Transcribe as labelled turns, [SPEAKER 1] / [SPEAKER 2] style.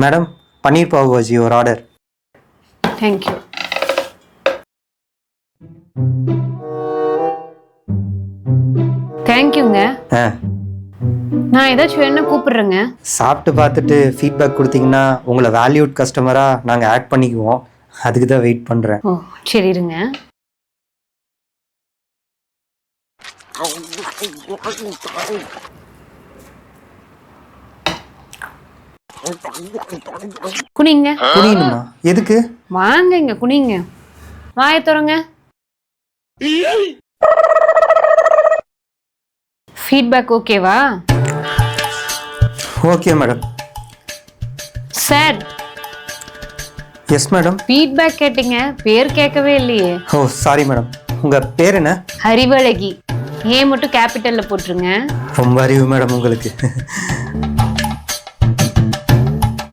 [SPEAKER 1] Madam பன்னீர் பாவ் பாஜி ஒரு order.
[SPEAKER 2] Thank you. தேங்க்யூங்க.
[SPEAKER 1] ஆ
[SPEAKER 2] நான் ஏதாச்சும் வேணும்னா கூப்பிடுறேங்க.
[SPEAKER 1] சாப்பிட்டு பார்த்துட்டு ஃபீட்பேக் கொடுத்தீங்கன்னா உங்களை வேல்யூட் கஸ்டமராக நாங்கள் ஆட் பண்ணிக்குவோம். அதுக்கு தான் வெயிட் பண்ணுறேன்.
[SPEAKER 2] ஓ சரி இருங்க. குனிங்க.
[SPEAKER 1] புரியணுமா? எதுக்கு?
[SPEAKER 2] வாங்க இங்க குனிங்க. வாயை திறங்க. ஃபீட்பேக் ஓகேவா?
[SPEAKER 1] Okay madam.
[SPEAKER 2] Sir
[SPEAKER 1] yes madam.
[SPEAKER 2] Feedback கேட்டீங்க, பேர் கேட்கவே இல்லையே.
[SPEAKER 1] ஓ சாரி மேடம். உங்கள் பேர் என்ன?
[SPEAKER 2] அறிவழகி. ஏன் மட்டும் கேபிட்டல்ல போட்டுருங்க.
[SPEAKER 1] ரொம்ப அறிவு மேடம் உங்களுக்கு.